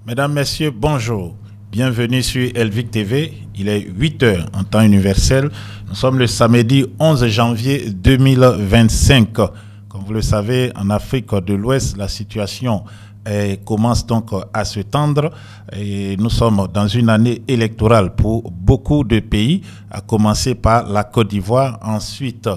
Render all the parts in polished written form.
Mesdames, Messieurs, bonjour. Bienvenue sur Elvic TV. Il est 8 heures en temps universel. Nous sommes le samedi 11 janvier 2025. Comme vous le savez, en Afrique de l'Ouest, la situation commence donc à se tendre et nous sommes dans une année électorale pour beaucoup de pays, à commencer par la Côte d'Ivoire. Ensuite,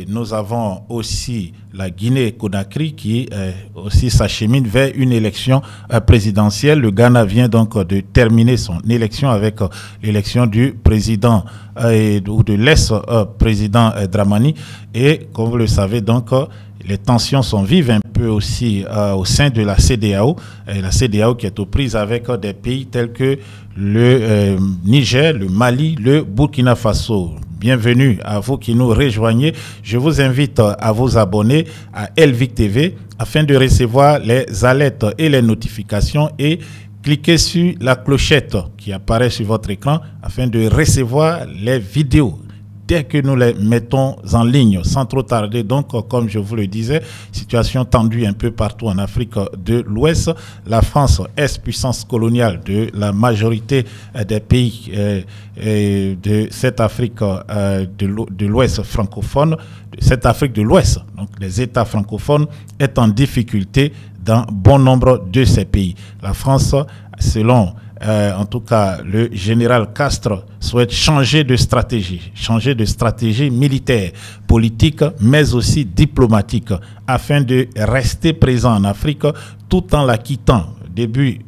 nous avons aussi la Guinée-Conakry qui aussi s'achemine vers une élection présidentielle. Le Ghana vient donc de terminer son élection avec l'élection du président ou de l'ex-président Dramani. Et comme vous le savez donc, les tensions sont vives un peu aussi au sein de la CEDEAO. La CEDEAO qui est aux prises avec des pays tels que le Niger, le Mali, le Burkina Faso. Bienvenue à vous qui nous rejoignez. Je vous invite à vous abonner à Elvic TV afin de recevoir les alertes et les notifications et cliquez sur la clochette qui apparaît sur votre écran afin de recevoir les vidéos dès que nous les mettons en ligne, sans trop tarder. Donc, comme je vous le disais, situation tendue un peu partout en Afrique de l'Ouest. La France, ex-puissance coloniale de la majorité des pays de cette Afrique de l'Ouest francophone, de cette Afrique de l'Ouest, donc les États francophones, est en difficulté dans bon nombre de ces pays. La France, selon en tout cas, le général Castres souhaite changer de stratégie militaire, politique, mais aussi diplomatique, afin de rester présent en Afrique tout en la quittant. Début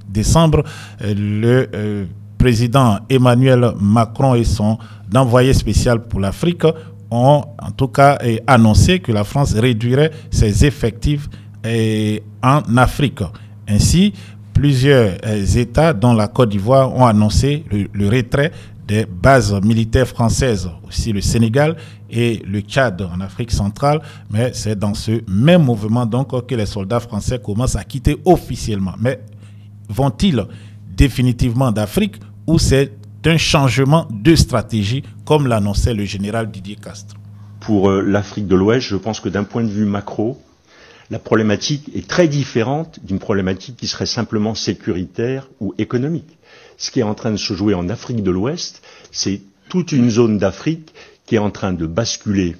décembre, le président Emmanuel Macron et son envoyé spécial pour l'Afrique ont en tout cas annoncé que la France réduirait ses effectifs en Afrique. Ainsi, plusieurs États, dont la Côte d'Ivoire, ont annoncé le retrait des bases militaires françaises, aussi le Sénégal et le Tchad en Afrique centrale. Mais c'est dans ce même mouvement donc que les soldats français commencent à quitter officiellement. Mais vont-ils définitivement d'Afrique ou c'est un changement de stratégie comme l'annonçait le général Didier Castres? Pour l'Afrique de l'Ouest, je pense que d'un point de vue macro, la problématique est très différente d'une problématique qui serait simplement sécuritaire ou économique. Ce qui est en train de se jouer en Afrique de l'Ouest, c'est toute une zone d'Afrique qui est en train de basculer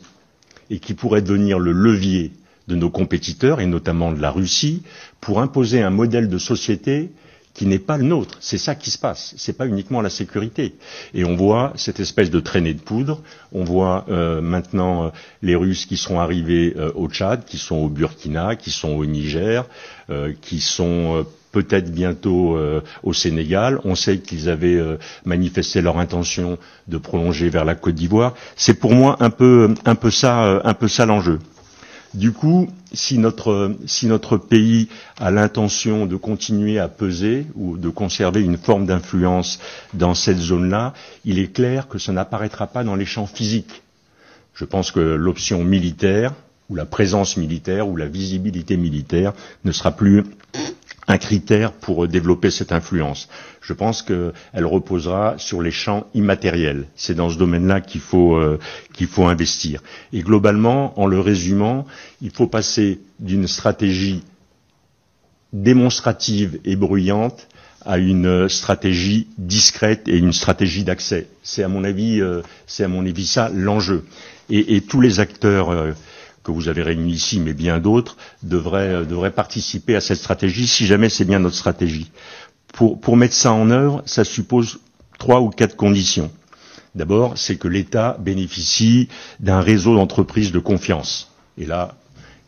et qui pourrait devenir le levier de nos compétiteurs, et notamment de la Russie, pour imposer un modèle de société qui n'est pas le nôtre. C'est ça qui se passe. C'est pas uniquement la sécurité. Et on voit cette espèce de traînée de poudre. On voit maintenant les Russes qui sont arrivés au Tchad, qui sont au Burkina, qui sont au Niger, qui sont peut-être bientôt au Sénégal. On sait qu'ils avaient manifesté leur intention de prolonger vers la Côte d'Ivoire. C'est pour moi un peu ça l'enjeu. Du coup, si notre pays a l'intention de continuer à peser ou de conserver une forme d'influence dans cette zone-là, il est clair que ça n'apparaîtra pas dans les champs physiques. Je pense que l'option militaire, ou la présence militaire, ou la visibilité militaire ne sera plus un critère pour développer cette influence. Je pense qu'elle reposera sur les champs immatériels. C'est dans ce domaine-là qu'il faut investir. Et globalement, en le résumant, il faut passer d'une stratégie démonstrative et bruyante à une stratégie discrète et une stratégie d'accès. C'est à mon avis ça l'enjeu. Et tous les acteurs que vous avez réunis ici, mais bien d'autres, devraient participer à cette stratégie, si jamais c'est bien notre stratégie. Pour mettre ça en œuvre, ça suppose 3 ou 4 conditions. D'abord, c'est que l'État bénéficie d'un réseau d'entreprises de confiance. Et là,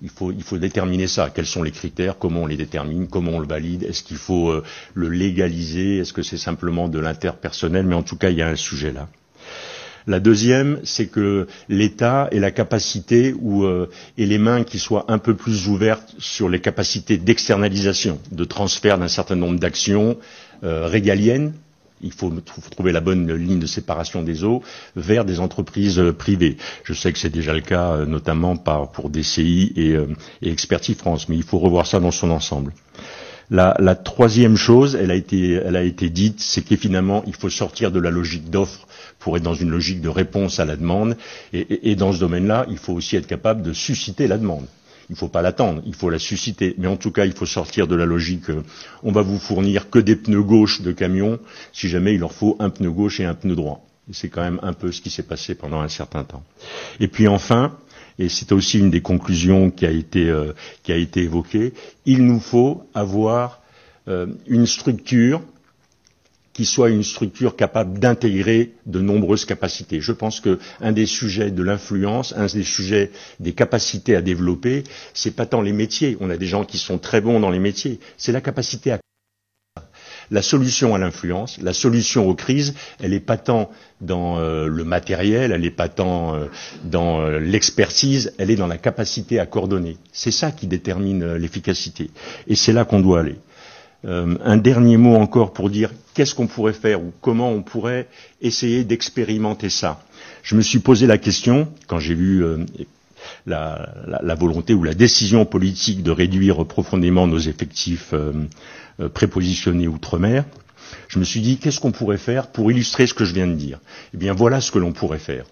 il faut déterminer ça. Quels sont les critères? Comment on les détermine? Comment on le valide? Est-ce qu'il faut le légaliser? Est-ce que c'est simplement de l'interpersonnel? Mais en tout cas, il y a un sujet là. La deuxième, c'est que l'État ait la capacité et les mains qui soient un peu plus ouvertes sur les capacités d'externalisation, de transfert d'un certain nombre d'actions régaliennes. Il faut trouver la bonne ligne de séparation des eaux vers des entreprises privées. Je sais que c'est déjà le cas, notamment pour DCI et Expertise France, mais il faut revoir ça dans son ensemble. La troisième chose, elle a été dite, c'est qu'évidemment, il faut sortir de la logique d'offre pour être dans une logique de réponse à la demande. Et dans ce domaine-là, il faut aussi être capable de susciter la demande. Il ne faut pas l'attendre, il faut la susciter. Mais en tout cas, il faut sortir de la logique on va vous fournir que des pneus gauche de camion, si jamais il leur faut un pneu gauche et un pneu droit. Et c'est quand même un peu ce qui s'est passé pendant un certain temps. Et puis enfin, et c'est aussi une des conclusions qui a été évoquée, il nous faut avoir une structure qui soit une structure capable d'intégrer de nombreuses capacités. Je pense que un des sujets de l'influence, un des sujets des capacités à développer, c'est pas tant les métiers. On a des gens qui sont très bons dans les métiers. C'est la capacité à la solution à l'influence, la solution aux crises, elle n'est pas tant dans le matériel, elle n'est pas tant dans l'expertise, elle est dans la capacité à coordonner. C'est ça qui détermine l'efficacité. Et c'est là qu'on doit aller. Un dernier mot encore pour dire qu'est-ce qu'on pourrait faire ou comment on pourrait essayer d'expérimenter ça. Je me suis posé la question, quand j'ai vu la volonté ou la décision politique de réduire profondément nos effectifs prépositionnés outre-mer, je me suis dit qu'est-ce qu'on pourrait faire pour illustrer ce que je viens de dire. Eh bien voilà ce que l'on pourrait faire.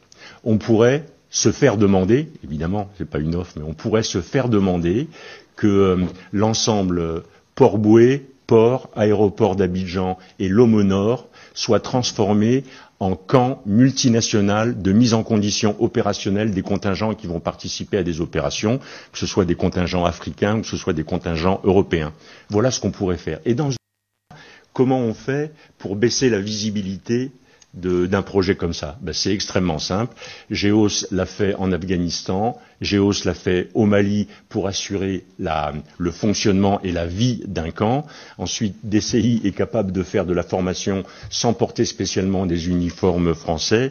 On pourrait se faire demander, évidemment c'est pas une offre, mais on pourrait se faire demander que l'ensemble Port-Bouët, Port, aéroport d'Abidjan et Lomé Nord soient transformés en camps multinational de mise en condition opérationnelle des contingents qui vont participer à des opérations, que ce soit des contingents africains ou que ce soit des contingents européens. Voilà ce qu'on pourrait faire. Et dans comment on fait pour baisser la visibilité d'un projet comme ça? C'est extrêmement simple. GEOS l'a fait en Afghanistan, GEOS l'a fait au Mali pour assurer le fonctionnement et la vie d'un camp. Ensuite, DCI est capable de faire de la formation sans porter spécialement des uniformes français.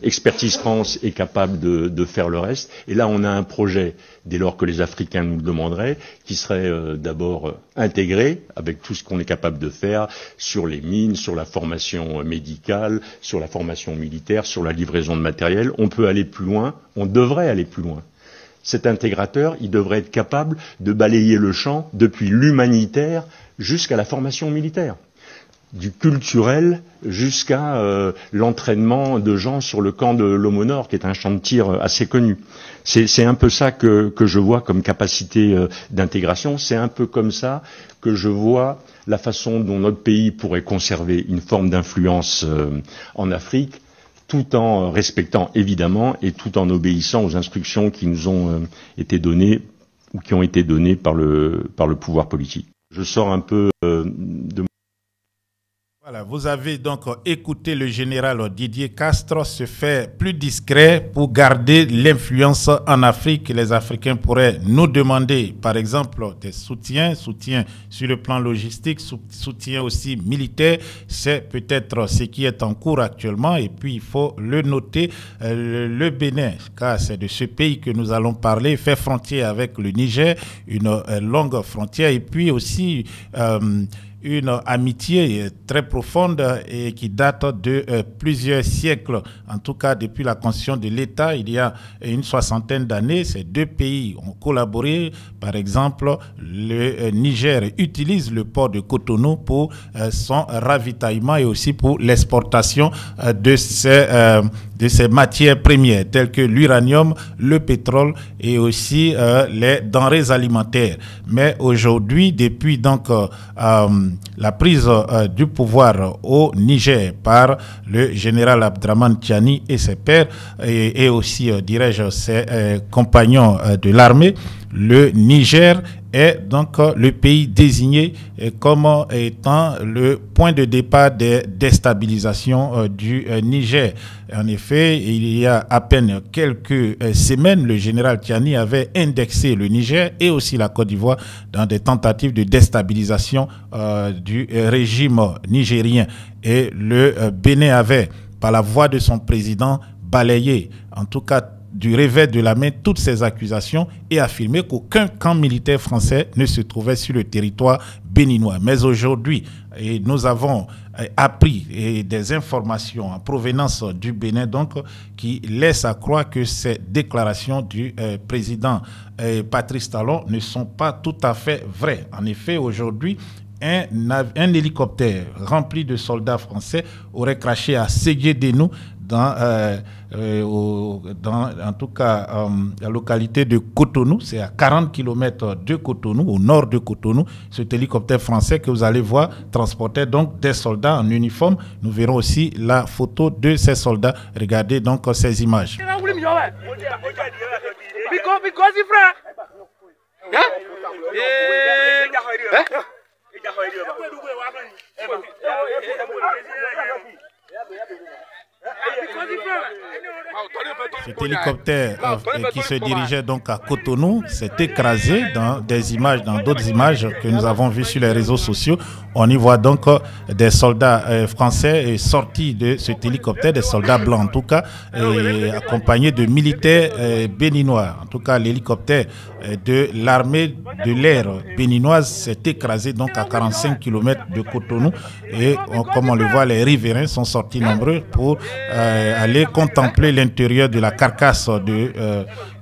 Expertise France est capable de faire le reste. Et là, on a un projet, dès lors que les Africains nous le demanderaient, qui serait d'abord intégré avec tout ce qu'on est capable de faire sur les mines, sur la formation médicale, sur la formation militaire, sur la livraison de matériel. On peut aller plus loin, on devrait aller plus loin. Cet intégrateur, il devrait être capable de balayer le champ depuis l'humanitaire jusqu'à la formation militaire, du culturel jusqu'à l'entraînement de gens sur le camp de Lomé Nord, qui est un champ de tir assez connu. C'est un peu ça que je vois comme capacité d'intégration. C'est un peu comme ça que je vois la façon dont notre pays pourrait conserver une forme d'influence en Afrique, tout en respectant évidemment et tout en obéissant aux instructions qui nous ont été données ou qui ont été données par le pouvoir politique. Je sors un peu de... Voilà, vous avez donc écouté le général Didier Castro se faire plus discret pour garder l'influence en Afrique. Les Africains pourraient nous demander, par exemple, des soutiens sur le plan logistique, soutien aussi militaire. C'est peut-être ce qui est en cours actuellement. Et puis, il faut le noter, le Bénin, car c'est de ce pays que nous allons parler, fait frontière avec le Niger, une longue frontière, et puis aussi... une amitié très profonde et qui date de plusieurs siècles, en tout cas depuis la constitution de l'État, il y a une soixantaine d'années. Ces deux pays ont collaboré. Par exemple, le Niger utilise le port de Cotonou pour son ravitaillement et aussi pour l'exportation de ces matières premières telles que l'uranium, le pétrole et aussi les denrées alimentaires. Mais aujourd'hui, depuis donc la prise du pouvoir au Niger par le général Abdraman Tiani et ses pairs et aussi, dirais-je, ses compagnons de l'armée, le Niger est donc le pays désigné comme étant le point de départ des déstabilisations du Niger. En effet, il y a à peine quelques semaines, le général Tiani avait indexé le Niger et aussi la Côte d'Ivoire dans des tentatives de déstabilisation du régime nigérien. Et le Bénin avait, par la voix de son président, balayé, en tout cas du revers de la main, toutes ces accusations et affirmé qu'aucun camp militaire français ne se trouvait sur le territoire béninois. Mais aujourd'hui, nous avons appris des informations en provenance du Bénin donc, qui laissent à croire que ces déclarations du président Patrice Talon ne sont pas tout à fait vraies. En effet, aujourd'hui, un hélicoptère rempli de soldats français aurait craché à Séguédénou en tout cas, la localité de Cotonou. C'est à 40 km de Cotonou, au nord de Cotonou. Cet hélicoptère français que vous allez voir transportait donc des soldats en uniforme. Nous verrons aussi la photo de ces soldats. Regardez donc ces images. Cet hélicoptère qui se dirigeait donc à Cotonou s'est écrasé dans des images, dans d'autres images que nous avons vues sur les réseaux sociaux. On y voit donc des soldats français sortis de cet hélicoptère, des soldats blancs en tout cas, accompagnés de militaires béninois. En tout cas, l'hélicoptère de l'armée de l'air béninoise s'est écrasé donc à 45 km de Cotonou. Et comme on le voit, les riverains sont sortis nombreux pour aller contempler l'intérieur de la carcasse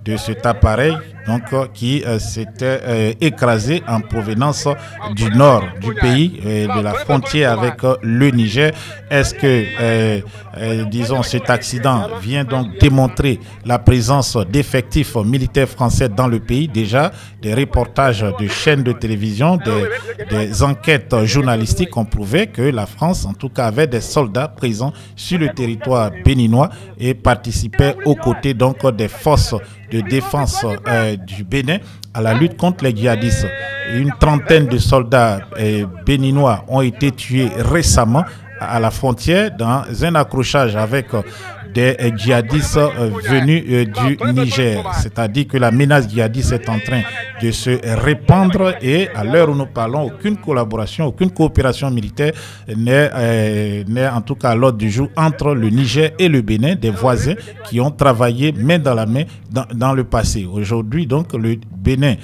de cet appareil donc, qui s'était écrasé en provenance du nord du pays, de la frontière avec le Niger. Est-ce que, disons, cet accident vient donc démontrer la présence d'effectifs militaires français dans le pays? Déjà, des reportages de chaînes de télévision, des enquêtes journalistiques ont prouvé que la France, en tout cas, avait des soldats présents sur le territoire béninois et participait aux côtés donc des forces de défense du Bénin à la lutte contre les djihadistes. Une trentaine de soldats béninois ont été tués récemment à la frontière dans un accrochage avec des djihadistes venus du Niger. C'est-à-dire que la menace djihadiste est en train de se répandre et à l'heure où nous parlons, aucune collaboration, aucune coopération militaire n'est en tout cas à l'ordre du jour entre le Niger et le Bénin, des voisins qui ont travaillé main dans la main dans le passé. Aujourd'hui, donc, le Bénin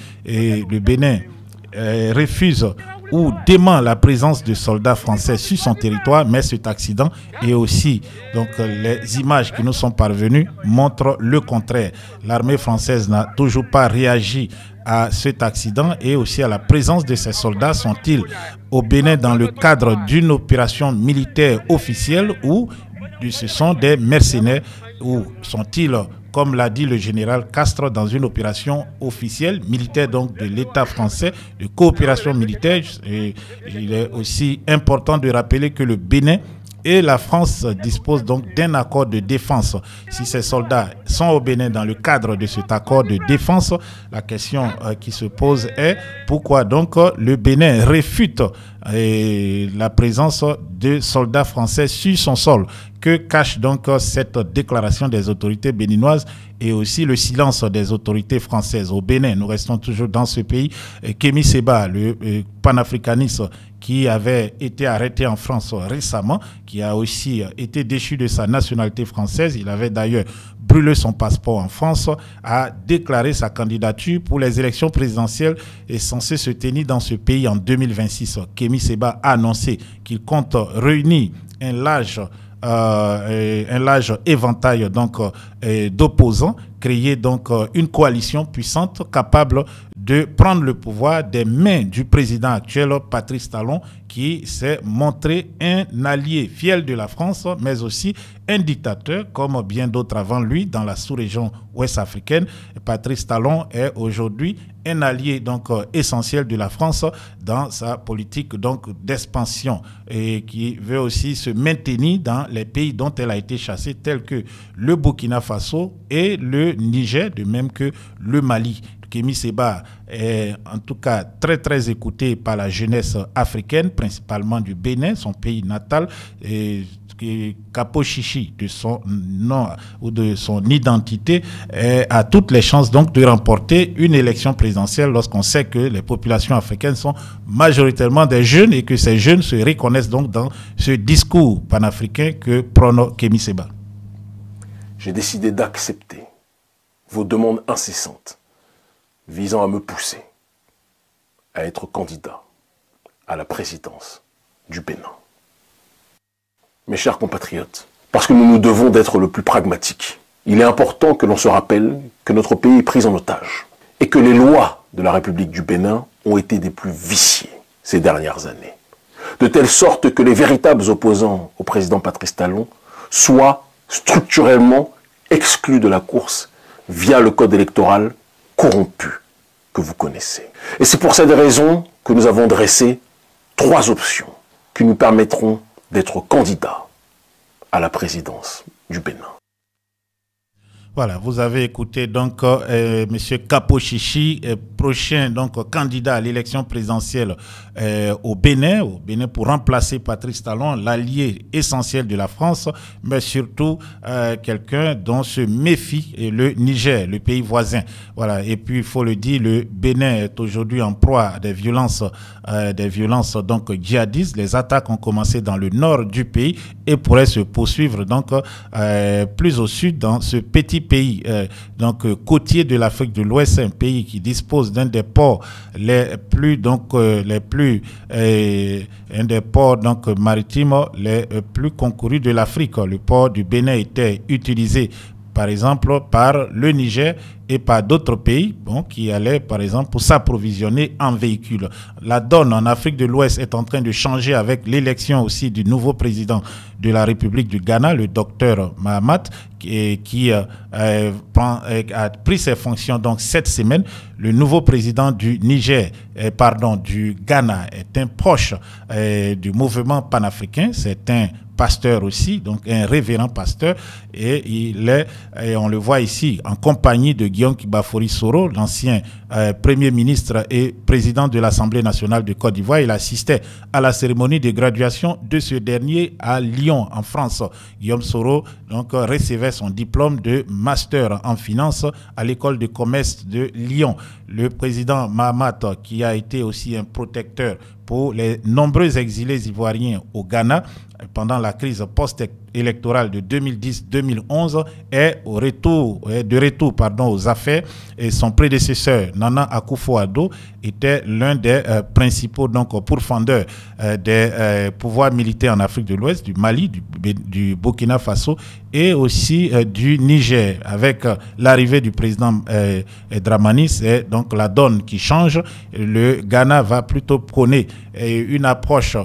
refuse ou dément la présence de soldats français sur son territoire, mais cet accident et aussi donc les images qui nous sont parvenues montrent le contraire. L'armée française n'a toujours pas réagi à cet accident et aussi à la présence de ces soldats. Sont-ils au Bénin dans le cadre d'une opération militaire officielle ou ce sont des mercenaires, ou sont-ils, comme l'a dit le général Castres, dans une opération officielle, militaire donc de l'État français, de coopération militaire? Et il est aussi important de rappeler que le Bénin et la France disposent donc d'un accord de défense. Si ces soldats sont au Bénin dans le cadre de cet accord de défense, la question qui se pose est pourquoi donc le Bénin réfute la présence de soldats français sur son sol? Que cache donc cette déclaration des autorités béninoises et aussi le silence des autorités françaises au Bénin? Nous restons toujours dans ce pays. Kémy Séba, le panafricaniste qui avait été arrêté en France récemment, qui a aussi été déchu de sa nationalité française, il avait d'ailleurs brûlé son passeport en France, a déclaré sa candidature pour les élections présidentielles et censées se tenir dans ce pays en 2026. Kémy Séba a annoncé qu'il compte réunir un large éventail donc d'opposants, créer donc une coalition puissante capable de prendre le pouvoir des mains du président actuel Patrice Talon, qui s'est montré un allié fidèle de la France, mais aussi un dictateur comme bien d'autres avant lui dans la sous-région ouest africaine. Patrice Talon est aujourd'hui un allié donc essentiel de la France dans sa politique donc d'expansion et qui veut aussi se maintenir dans les pays dont elle a été chassée, tels que le Burkina Faso et le Niger, de même que le Mali. Kémy Séba est en tout cas très écouté par la jeunesse africaine, principalement du Bénin, son pays natal, et Capo Chichi, de son nom ou de son identité, a toutes les chances donc de remporter une élection présidentielle lorsqu'on sait que les populations africaines sont majoritairement des jeunes et que ces jeunes se reconnaissent donc dans ce discours panafricain que prône Kémy Séba. J'ai décidé d'accepter vos demandes incessantes visant à me pousser à être candidat à la présidence du Bénin. Mes chers compatriotes, parce que nous nous devons d'être le plus pragmatique, il est important que l'on se rappelle que notre pays est pris en otage et que les lois de la République du Bénin ont été des plus viciées ces dernières années, de telle sorte que les véritables opposants au président Patrice Talon soient structurellement exclu de la course via le code électoral corrompu que vous connaissez. Et c'est pour cette raison que nous avons dressé 3 options qui nous permettront d'être candidats à la présidence du Bénin. Voilà, vous avez écouté donc M. Capo Chichi, prochain donc candidat à l'élection présidentielle au Bénin pour remplacer Patrice Talon, l'allié essentiel de la France, mais surtout quelqu'un dont se méfie le Niger, le pays voisin. Voilà, et puis il faut le dire, le Bénin est aujourd'hui en proie à des violences donc djihadistes. Les attaques ont commencé dans le nord du pays et pourraient se poursuivre donc plus au sud dans ce petit pays côtier de l'Afrique de l'Ouest, un pays qui dispose d'un des ports un des ports maritimes les plus concourus de l'Afrique. Le port du Bénin était utilisé par exemple par le Niger et par d'autres pays qui allaient par exemple pour s'approvisionner en véhicules. La donne en Afrique de l'Ouest est en train de changer avec l'élection aussi du nouveau président de la République du Ghana, le docteur Mahamat, qui a pris ses fonctions donc cette semaine. Le nouveau président du du Ghana est un proche du mouvement panafricain, c'est un pasteur aussi, donc un révérend pasteur, et on le voit ici en compagnie de Guillaume Kibafori Soro, l'ancien premier ministre et président de l'Assemblée nationale de Côte d'Ivoire. Il assistait à la cérémonie de graduation de ce dernier à Lyon, en France. Guillaume Soro donc recevait son diplôme de master en finance à l'école de commerce de Lyon. Le président Mahamat, qui a été aussi un protecteur pour les nombreux exilés ivoiriens au Ghana pendant la crise post-électorale de 2010-2011, est de retour aux affaires, et son prédécesseur Nana Akufo-Addo était l'un des principaux pourfendeurs des pouvoirs militaires en Afrique de l'Ouest, du Mali, du Burkina Faso et aussi du Niger. Avec l'arrivée du président Dramani, c'est donc la donne qui change. Le Ghana va plutôt prôner une approche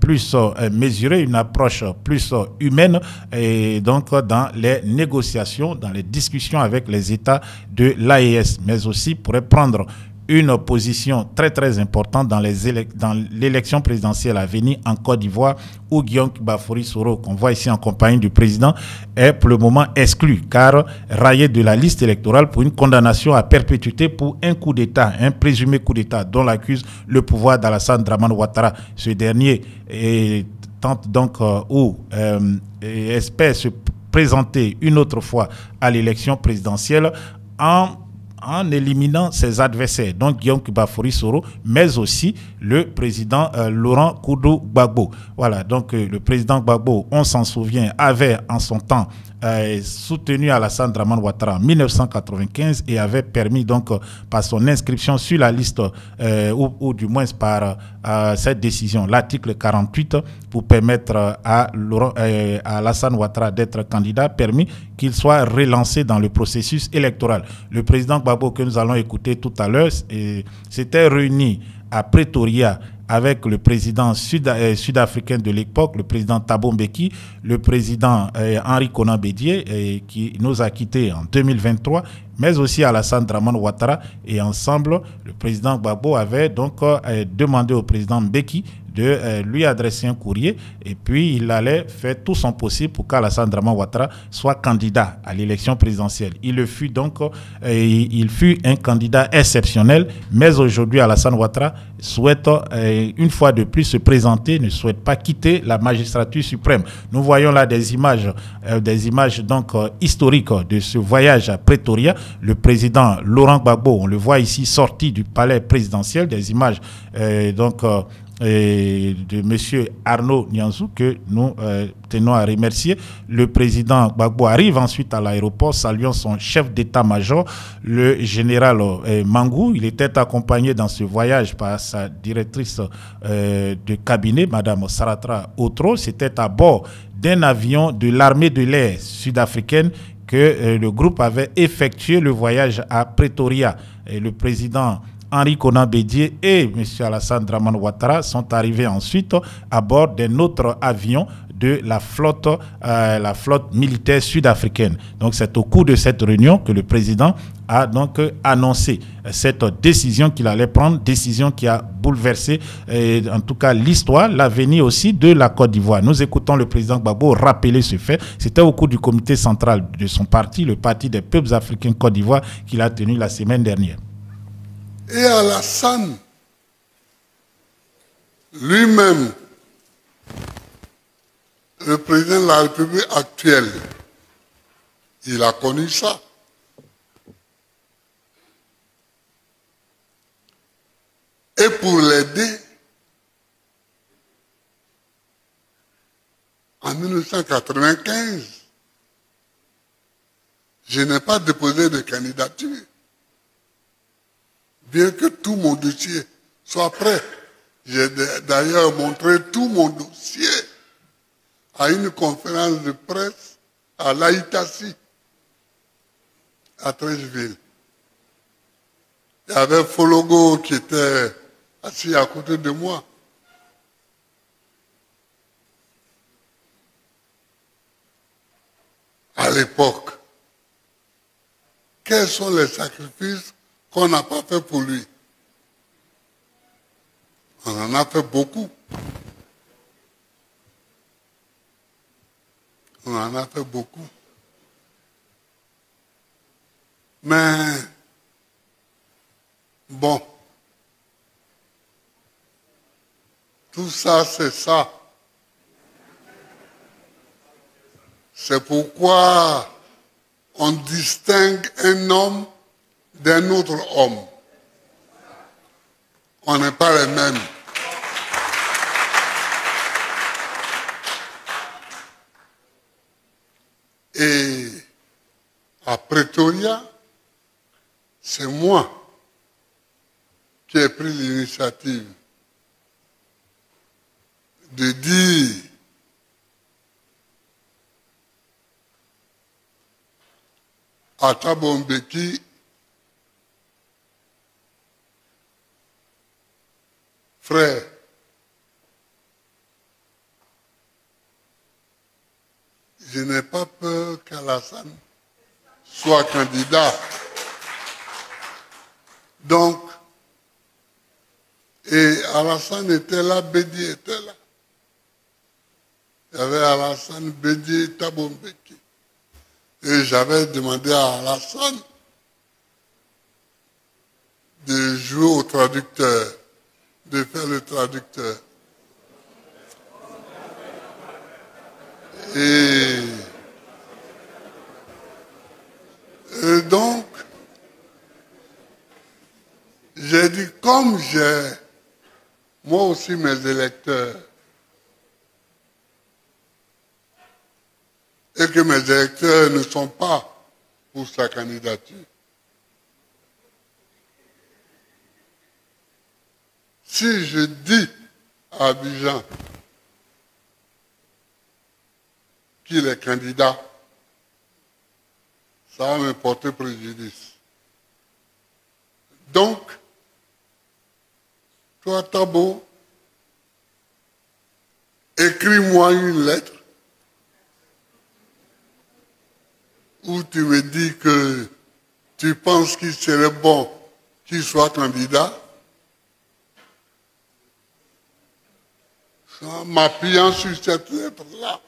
plus mesurée, une approche plus humaine, et donc dans les négociations, dans les discussions avec les États de l'AES, mais aussi pourrait prendre une position très très importante dans l'élection présidentielle à venir en Côte d'Ivoire, où Guillaume Kibafori Soro, qu'on voit ici en compagnie du président, est pour le moment exclu, car rayé de la liste électorale pour une condamnation à perpétuité pour un coup d'État, un présumé coup d'État dont l'accuse le pouvoir d'Alassane Dramane Ouattara. Ce dernier tente donc et espère se présenter une autre fois à l'élection présidentielle en éliminant ses adversaires, donc Guillaume Kibafori Soro, mais aussi le président Laurent Gbagbo. Voilà, donc le président Gbagbo, on s'en souvient, avait en son temps soutenu Alassane Dramane Ouattara en 1995 et avait permis donc par son inscription sur la liste ou du moins par cette décision, l'article 48, pour permettre à Alassane Ouattara d'être candidat, permis qu'il soit relancé dans le processus électoral. Le président Gbagbo, que nous allons écouter tout à l'heure, s'était réuni à Pretoria avec le président sud-africain de l'époque, le président Thabo Mbeki, le président Henri Konan Bédié, qui nous a quittés en 2023, mais aussi Alassane Dramane Ouattara. Et ensemble, le président Gbagbo avait donc demandé au président Mbeki de lui adresser un courrier, et puis il allait faire tout son possible pour qu'Alassane Dramane Ouattara soit candidat à l'élection présidentielle. Il le fut donc, il fut un candidat exceptionnel, mais aujourd'hui Alassane Ouattara souhaite une fois de plus se présenter, ne souhaite pas quitter la magistrature suprême. Nous voyons là des images donc historiques de ce voyage à Pretoria. Le président Laurent Gbagbo, on le voit ici sorti du palais présidentiel, des images de M. Arnaud Nianzou, que nous tenons à remercier. Le président Gbagbo arrive ensuite à l'aéroport, saluant son chef d'état-major, le général Mangou. Il était accompagné dans ce voyage par sa directrice de cabinet, Mme Saratra Otro. C'était à bord d'un avion de l'armée de l'air sud-africaine que le groupe avait effectué le voyage à Pretoria. Et le président Henri Konan Bédié et M. Alassane Dramane Ouattara sont arrivés ensuite à bord d'un autre avion de la flotte militaire sud-africaine. Donc c'est au cours de cette réunion que le président a donc annoncé cette décision qu'il allait prendre, décision qui a bouleversé en tout cas l'histoire, l'avenir aussi de la Côte d'Ivoire. Nous écoutons le président Gbagbo rappeler ce fait. C'était au cours du comité central de son parti, le Parti des peuples africains Côte d'Ivoire, qu'il a tenu la semaine dernière. Et Alassane lui-même, le président de la République actuelle, il a connu ça. Et pour l'aider, en 1995, je n'ai pas déposé de candidature, bien que tout mon dossier soit prêt. J'ai d'ailleurs montré tout mon dossier à une conférence de presse à l'Aïtassi, à Treichville. Il y avait Fologo qui était assis à côté de moi. À l'époque, quels sont les sacrifices qu'on n'a pas fait pour lui? On en a fait beaucoup. On en a fait beaucoup. Mais, bon, tout ça, c'est ça. C'est pourquoi on distingue un homme d'un autre homme. On n'est pas les mêmes. Et à Pretoria, c'est moi qui ai pris l'initiative de dire à Thabo Mbeki, frère, je n'ai pas peur qu'Alassane soit candidat. Donc, et Alassane était là, Bédi était là. Il y avait Alassane, Bédi et Thabo Mbeki. Et j'avais demandé à Alassane de jouer au traducteur, de faire le traducteur. Et donc, j'ai dit, comme j'ai moi aussi mes électeurs, et que mes électeurs ne sont pas pour sa candidature, si je dis à Abidjan qu'il est candidat, ça va me porter préjudice. Donc, toi, Thabo, écris-moi une lettre où tu me dis que tu penses qu'il serait bon qu'il soit candidat, en m'appuyant sur cette lettre-là.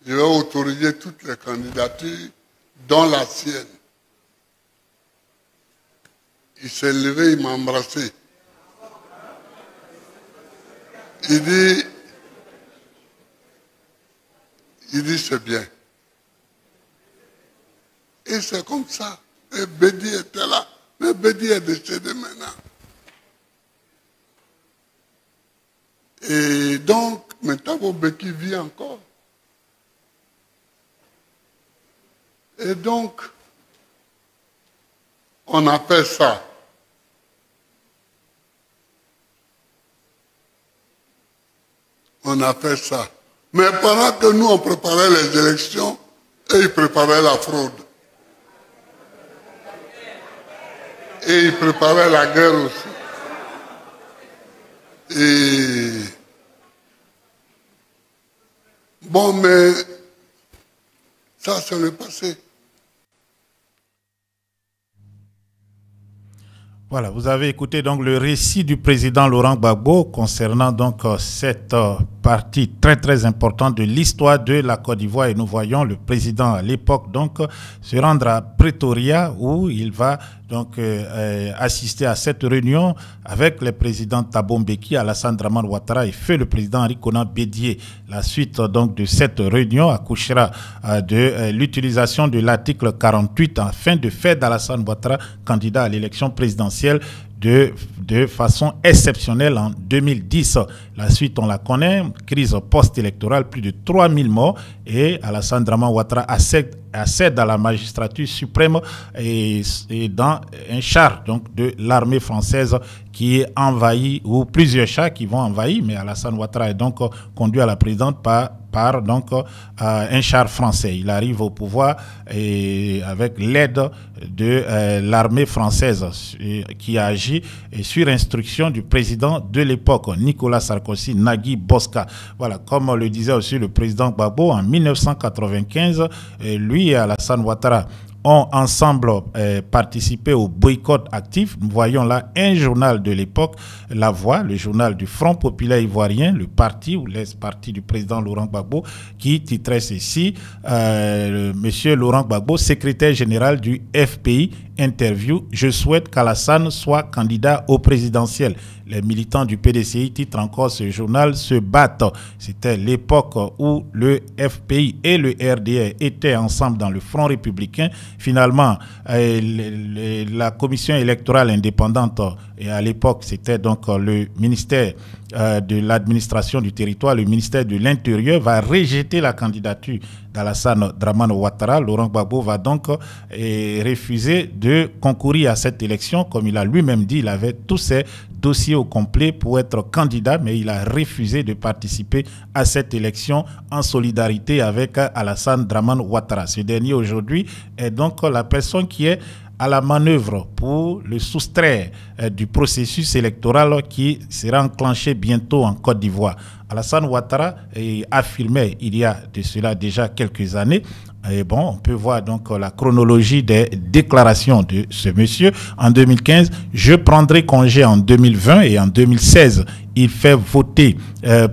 Je vais autoriser toutes les candidatures, dont la sienne. Il s'est levé, il m'a embrassé. Il dit c'est bien. Et c'est comme ça. Et Bédi était là. Mais Bédi est décédé maintenant. Et donc, maintenant, Thabo Mbeki vit encore. Et donc, on a fait ça. On a fait ça. Mais pendant que nous, on préparait les élections, et ils préparaient la fraude. Et ils préparaient la guerre aussi. Et bon, mais ça, c'est le passé. Voilà, vous avez écouté donc le récit du président Laurent Gbagbo concernant donc cette partie très très importante de l'histoire de la Côte d'Ivoire, et nous voyons le président à l'époque donc se rendre à Pretoria où il va donc assister à cette réunion avec les présidents Thabo Mbeki, Alassane Dramane Ouattara et feu le président Henri Konan Bédié. La suite donc de cette réunion accouchera de l'utilisation de l'article 48 afin de faire d'Alassane Ouattara candidat à l'élection présidentielle de façon exceptionnelle en 2010. La suite, on la connaît, crise post-électorale, plus de 3000 morts, et Alassane Dramane Ouattara accède à la magistrature suprême et dans un char donc, de l'armée française qui est envahi, ou plusieurs chars qui vont envahir, mais Alassane Ouattara est donc conduit à la présidence par donc un char français. Il arrive au pouvoir et avec l'aide de l'armée française qui a agi sur instruction du président de l'époque, Nicolas Sarkozy, Nagui Bosca. Voilà, comme le disait aussi le président Gbagbo en 1995, lui et Alassane Ouattara ont ensemble participé au boycott actif. Nous voyons là un journal de l'époque, La Voix, le journal du Front populaire ivoirien, le parti ou l'ex-parti du président Laurent Gbagbo, qui titrait ceci, Monsieur Laurent Gbagbo, secrétaire général du FPI, interview, je souhaite qu'Alassane soit candidat au présidentiel. Les militants du PDCI, titre encore ce journal, se battent. C'était l'époque où le FPI et le RDR étaient ensemble dans le Front républicain. Finalement, la commission électorale indépendante, et à l'époque c'était donc le ministère de l'administration du territoire, le ministère de l'Intérieur, va rejeter la candidature d'Alassane Dramane Ouattara. Laurent Gbagbo va donc refuser de concourir à cette élection. Comme il a lui-même dit, il avait tous ses dossiers au complet pour être candidat, mais il a refusé de participer à cette élection en solidarité avec Alassane Dramane Ouattara. Ce dernier aujourd'hui est donc la personne qui est à la manœuvre pour le soustraire du processus électoral qui sera enclenché bientôt en Côte d'Ivoire. Alassane Ouattara affirmait il y a de cela déjà quelques années. Et bon, on peut voir donc la chronologie des déclarations de ce monsieur. En 2015, je prendrai congé en 2020 et en 2016, il fait voter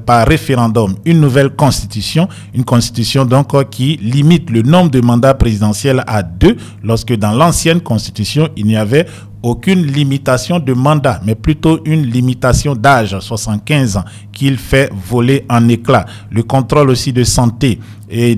par référendum une nouvelle constitution, une constitution donc qui limite le nombre de mandats présidentiels à 2, lorsque dans l'ancienne constitution, il n'y avait aucune limitation de mandat, mais plutôt une limitation d'âge, 75 ans, qu'il fait voler en éclats. Le contrôle aussi de santé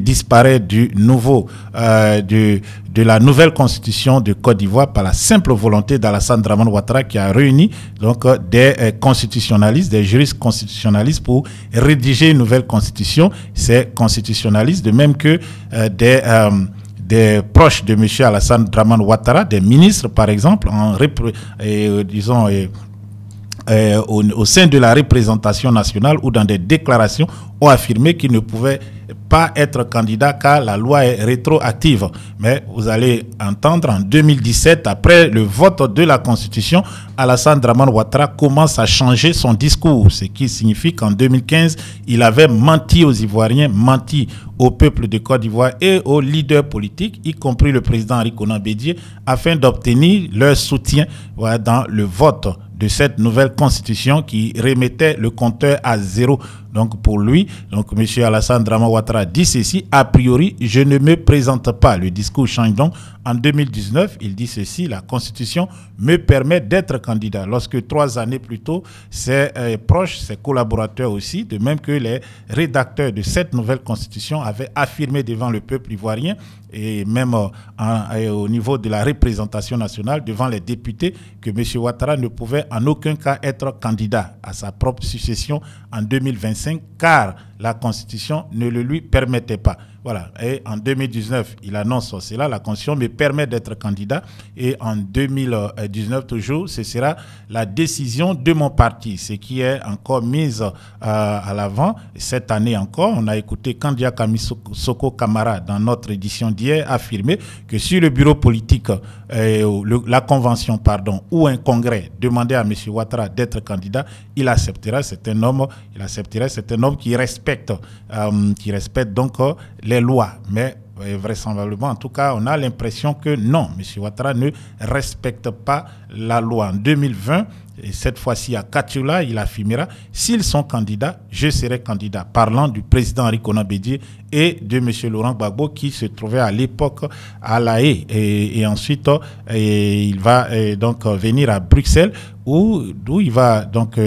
disparaît du nouveau, de la nouvelle constitution de Côte d'Ivoire par la simple volonté d'Alassane Dramane Ouattara qui a réuni donc des constitutionnalistes, des juristes constitutionnalistes pour rédiger une nouvelle constitution. C'est constitutionnaliste, de même que des proches de M. Alassane Dramane Ouattara, des ministres par exemple, au sein de la représentation nationale ou dans des déclarations, ont affirmé qu'ils ne pouvaient pas être candidats car la loi est rétroactive. Mais vous allez entendre en 2017, après le vote de la Constitution, Alassane Dramane Ouattara commence à changer son discours, ce qui signifie qu'en 2015, il avait menti aux Ivoiriens, menti au peuple de Côte d'Ivoire et aux leaders politiques, y compris le président Henri Konan Bédié, afin d'obtenir leur soutien dans le vote de cette nouvelle constitution qui remettait le compteur à 0. Donc pour lui, donc M. Alassane Dramane Ouattara dit ceci, a priori, je ne me présente pas. Le discours change donc. En 2019, il dit ceci, la constitution me permet d'être candidat. Lorsque 3 années plus tôt, ses proches, ses collaborateurs aussi, de même que les rédacteurs de cette nouvelle constitution avaient affirmé devant le peuple ivoirien et même au niveau de la représentation nationale, devant les députés, que M. Ouattara ne pouvait en aucun cas être candidat à sa propre succession en 2025, car la Constitution ne le lui permettait pas. Voilà. Et en 2019, il annonce cela, la Constitution me permet d'être candidat. Et en 2019, toujours, ce sera la décision de mon parti, ce qui est encore mise à l'avant. Cette année encore, on a écouté Kandia Kamisoko Kamara dans notre édition d'hier affirmer que si le bureau politique, la convention, pardon, ou un congrès demandait à M. Ouattara d'être candidat, il acceptera. C'est un homme, qui respecte donc les lois. Mais vraisemblablement, en tout cas, on a l'impression que non, M. Ouattara ne respecte pas la loi. En 2020, et cette fois-ci à Katioula, il affirmera « S'ils sont candidats, je serai candidat », parlant du président Henri Konan Bédié et de M. Laurent Gbagbo qui se trouvait à l'époque à La Haye. Et ensuite, il va donc venir à Bruxelles d'où il va donc...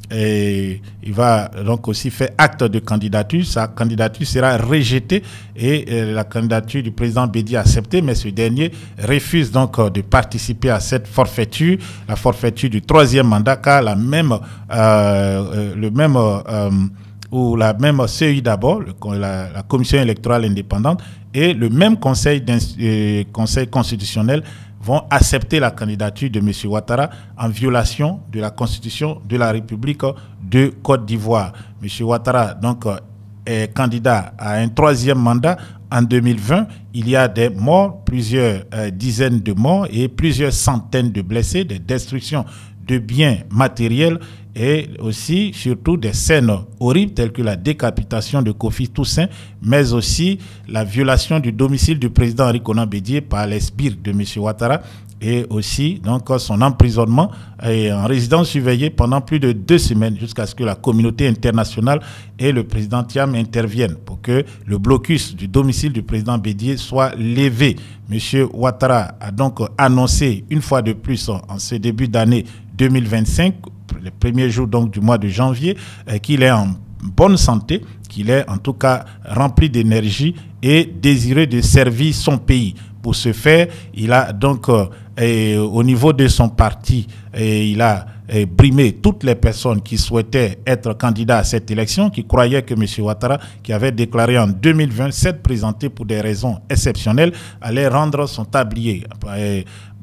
et il va donc aussi faire acte de candidature. Sa candidature sera rejetée et la candidature du président Bédié acceptée, mais ce dernier refuse donc de participer à cette forfaiture, la forfaiture du 3e mandat, car la même CEI d'abord, la Commission électorale indépendante, et le même conseil constitutionnel vont accepter la candidature de M. Ouattara en violation de la Constitution de la République de Côte d'Ivoire. M. Ouattara donc est candidat à un 3e mandat en 2020. Il y a des morts, plusieurs dizaines de morts et plusieurs centaines de blessés, des destructions de biens matériels et aussi, surtout, des scènes horribles telles que la décapitation de Kofi Toussaint, mais aussi la violation du domicile du président Henri Konan Bédié par les sbires de M. Ouattara et aussi donc son emprisonnement en résidence surveillée pendant plus de 2 semaines jusqu'à ce que la communauté internationale et le président Thiam interviennent pour que le blocus du domicile du président Bédié soit levé. M. Ouattara a donc annoncé une fois de plus en ce début d'année 2025, les premiers jours donc du mois de janvier, qu'il est en bonne santé, qu'il est en tout cas rempli d'énergie et désireux de servir son pays. Pour ce faire, il a donc au niveau de son parti, il a brimé toutes les personnes qui souhaitaient être candidats à cette élection, qui croyaient que M. Ouattara, qui avait déclaré en 2020 s'être présenté pour des raisons exceptionnelles, allait rendre son tablier.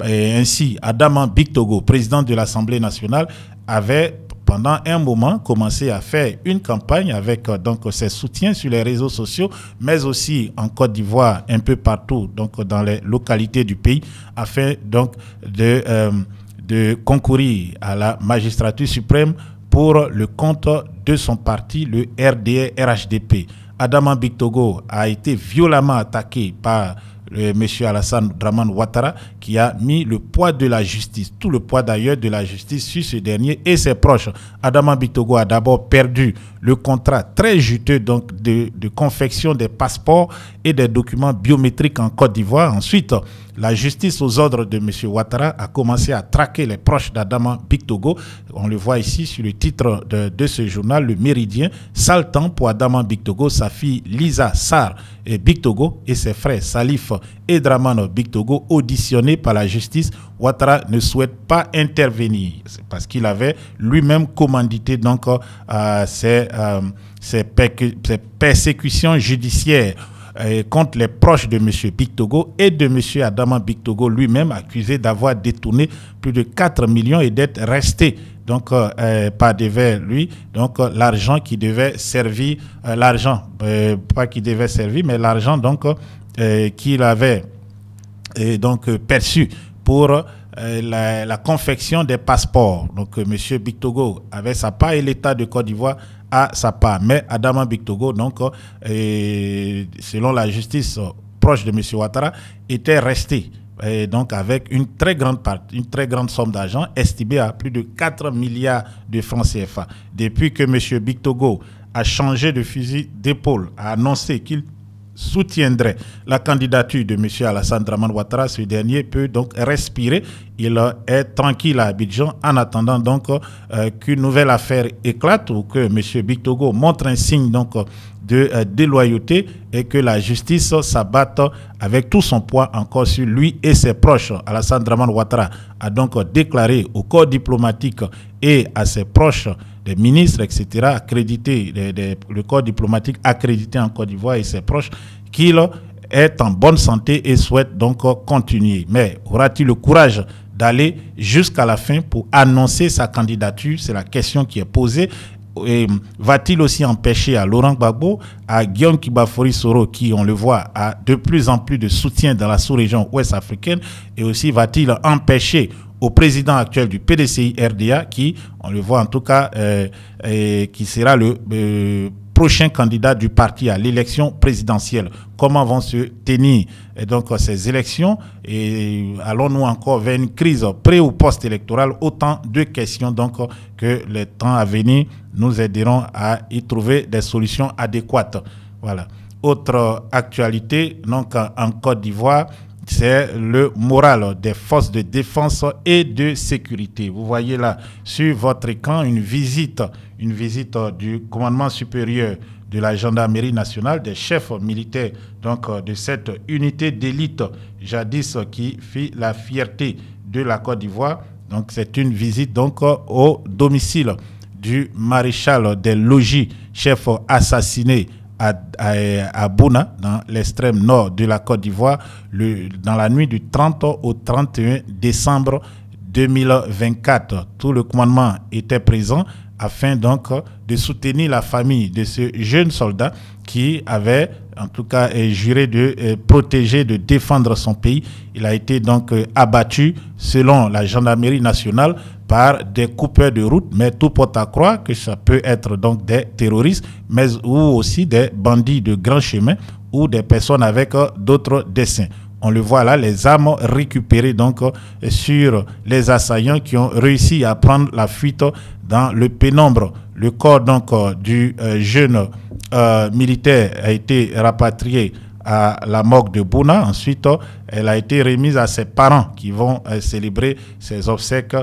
Ainsi, Adama Bictogo, président de l'Assemblée nationale, avait pendant un moment commencé à faire une campagne avec donc ses soutiens sur les réseaux sociaux, mais aussi en Côte d'Ivoire, un peu partout, donc dans les localités du pays, afin donc de concourir à la magistrature suprême pour le compte de son parti, le RDR-RHDP. Adama Bictogo a été violemment attaqué par M. Alassane Dramane Ouattara, qui a mis le poids de la justice, tout le poids d'ailleurs de la justice sur ce dernier et ses proches. Adama Bictogo a d'abord perdu le contrat très juteux donc de confection des passeports et des documents biométriques en Côte d'Ivoire. Ensuite, la justice aux ordres de M. Ouattara a commencé à traquer les proches d'Adama Bictogo. On le voit ici sur le titre de ce journal, Le Méridien. Sale temps pour Adama Bictogo, sa fille Lisa Sarr et Bictogo et ses frères Salif et Dramane Bictogo auditionnés par la justice. Ouattara ne souhaite pas intervenir. C'est parce qu'il avait lui-même commandité donc ces persécutions judiciaires contre les proches de M. Bictogo et de M. Adama Bictogo lui-même, accusé d'avoir détourné plus de 4 millions et d'être resté donc par devers lui, donc l'argent qui devait servir, pas qui devait servir, mais l'argent donc qu'il avait donc perçu pour la confection des passeports. Donc M. Bictogo avait sa part et l'État de Côte d'Ivoire a sa part. Mais Adama Bictogo, donc, selon la justice proche de M. Ouattara, était resté donc avec une très grande somme d'argent estimée à plus de 4 milliards de francs CFA. Depuis que M. Bictogo a changé de fusil d'épaule, a annoncé qu'il soutiendrait la candidature de M. Alassane Dramane Ouattara, ce dernier peut donc respirer. Il est tranquille à Abidjan en attendant donc qu'une nouvelle affaire éclate ou que M. Bictogo montre un signe donc de déloyauté et que la justice s'abatte avec tout son poids encore sur lui et ses proches. Alassane Dramane Ouattara a donc déclaré au corps diplomatique et à ses proches des ministres, etc., accrédités, le corps diplomatique accrédité en Côte d'Ivoire et ses proches, qu'il est en bonne santé et souhaite donc continuer. Mais aura-t-il le courage d'aller jusqu'à la fin pour annoncer sa candidature? C'est la question qui est posée. Et va-t-il aussi empêcher à Laurent Gbagbo, à Guillaume Kibafori Soro, qui, on le voit, a de plus en plus de soutien dans la sous-région ouest africaine, et aussi va-t-il empêcher au président actuel du PDCI RDA, qui, on le voit en tout cas, qui sera le prochain candidat du parti à l'élection présidentielle. Comment vont se tenir donc ces élections, et allons-nous encore vers une crise pré- ou post-électorale? Autant de questions donc que les temps à venir nous aideront à y trouver des solutions adéquates. Voilà. Autre actualité donc en Côte d'Ivoire, c'est le moral des forces de défense et de sécurité. Vous voyez là sur votre écran une visite du commandement supérieur de la gendarmerie nationale, des chefs militaires donc de cette unité d'élite jadis qui fit la fierté de la Côte d'Ivoire. Donc c'est une visite donc au domicile du maréchal des logis, chef assassiné à Bouna, dans l'extrême nord de la Côte d'Ivoire, dans la nuit du 30 au 31 décembre 2024. Tout le commandement était présent afin donc de soutenir la famille de ce jeune soldat qui avait en tout cas juré de protéger, de défendre son pays. Il a été donc abattu selon la gendarmerie nationale par des coupeurs de route, mais tout porte à croire que ça peut être donc des terroristes, mais ou aussi des bandits de grand chemin ou des personnes avec d'autres desseins. On le voit là, les armes récupérées donc sur les assaillants qui ont réussi à prendre la fuite dans le pénombre. Le corps donc du jeune militaire a été rapatrié à la morgue de Bouna. Ensuite, elle a été remise à ses parents qui vont célébrer ses obsèques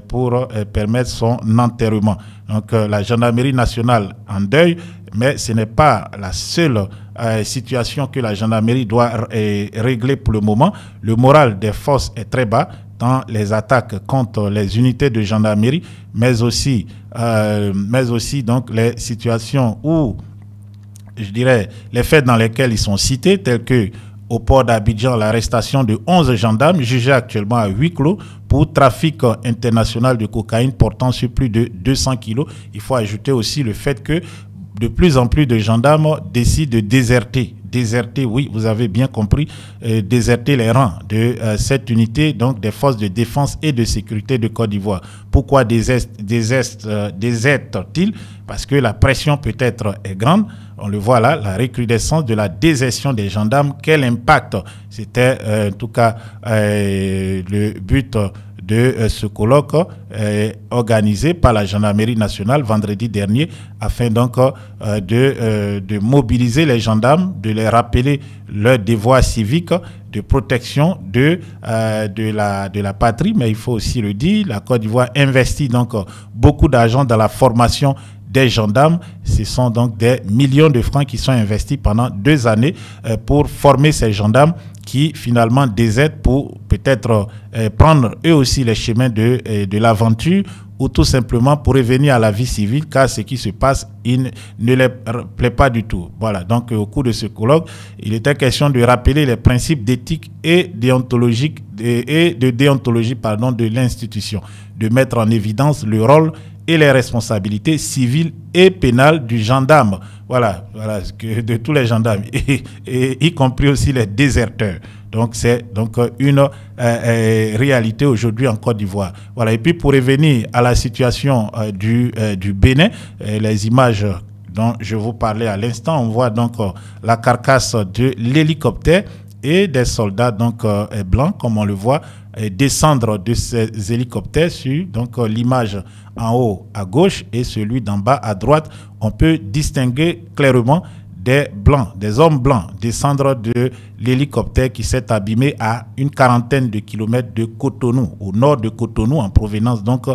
pour permettre son enterrement. Donc la gendarmerie nationale en deuil, mais ce n'est pas la seule situation que la gendarmerie doit régler pour le moment. Le moral des forces est très bas dans les attaques contre les unités de gendarmerie, mais aussi donc les situations où, je dirais, les faits dans lesquels ils sont cités, tels que au port d'Abidjan, l'arrestation de 11 gendarmes jugés actuellement à huis clos pour trafic international de cocaïne portant sur plus de 200 kilos. Il faut ajouter aussi le fait que de plus en plus de gendarmes décident de déserter. Déserter, oui, vous avez bien compris, déserter les rangs de cette unité, donc des forces de défense et de sécurité de Côte d'Ivoire. Pourquoi désertent-ils? Parce que la pression peut-être est grande. On le voit là, la recrudescence de la désertion des gendarmes. Quel impact? C'était en tout cas le but de ce colloque organisé par la gendarmerie nationale vendredi dernier afin donc de mobiliser les gendarmes, de les rappeler leur devoir civique de protection de la patrie. Mais il faut aussi le dire, la Côte d'Ivoire investit donc beaucoup d'argent dans la formation des gendarmes. Ce sont donc des millions de francs qui sont investis pendant 2 années pour former ces gendarmes qui finalement désertent pour peut-être prendre eux aussi les chemins de l'aventure ou tout simplement pour revenir à la vie civile, car ce qui se passe, il ne les plaît pas du tout. Voilà, donc au cours de ce colloque, il était question de rappeler les principes d'éthique et déontologie de l'institution, de mettre en évidence le rôle et les responsabilités civiles et pénales du gendarme. Voilà, de tous les gendarmes, et y compris aussi les déserteurs. Donc c'est donc une réalité aujourd'hui en Côte d'Ivoire. Voilà, et puis pour revenir à la situation du Bénin, les images dont je vous parlais à l'instant, on voit donc la carcasse de l'hélicoptère et des soldats donc blancs, comme on le voit, descendre de ces hélicoptères sur donc l'image en haut à gauche et celui d'en bas à droite. On peut distinguer clairement des blancs, des hommes blancs descendre de l'hélicoptère qui s'est abîmé à une 40aine de kilomètres de Cotonou, au nord de Cotonou, en provenance donc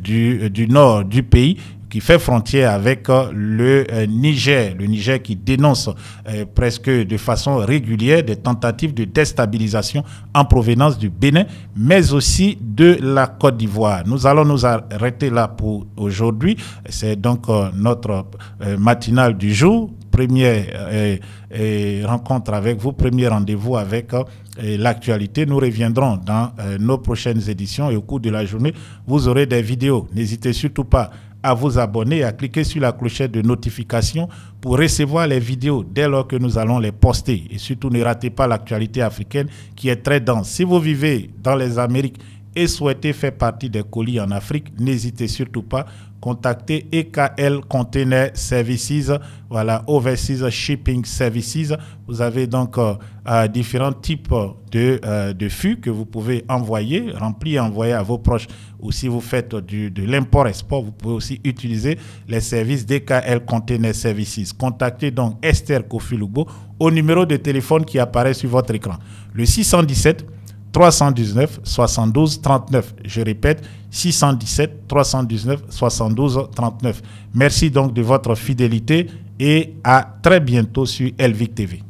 du nord du pays, qui fait frontière avec le Niger qui dénonce presque de façon régulière des tentatives de déstabilisation en provenance du Bénin, mais aussi de la Côte d'Ivoire. Nous allons nous arrêter là pour aujourd'hui. C'est donc notre matinale du jour. Première rencontre avec vous, premier rendez-vous avec l'actualité. Nous reviendrons dans nos prochaines éditions et au cours de la journée, vous aurez des vidéos. N'hésitez surtout pas à vous abonner et à cliquer sur la clochette de notification pour recevoir les vidéos dès lors que nous allons les poster. Et surtout, ne ratez pas l'actualité africaine qui est très dense. Si vous vivez dans les Amériques et souhaitez faire partie des colis en Afrique, n'hésitez surtout pas. Contactez EKL Container Services, voilà, Overseas Shipping Services. Vous avez donc différents types de fûts que vous pouvez envoyer, remplir et envoyer à vos proches. Ou si vous faites de l'import-export, vous pouvez aussi utiliser les services d'EKL Container Services. Contactez donc Esther Kofi Lugbo au numéro de téléphone qui apparaît sur votre écran. Le 617 319 72 39. Je répète, 617 319 72 39. Merci donc de votre fidélité et à très bientôt sur Elvic TV.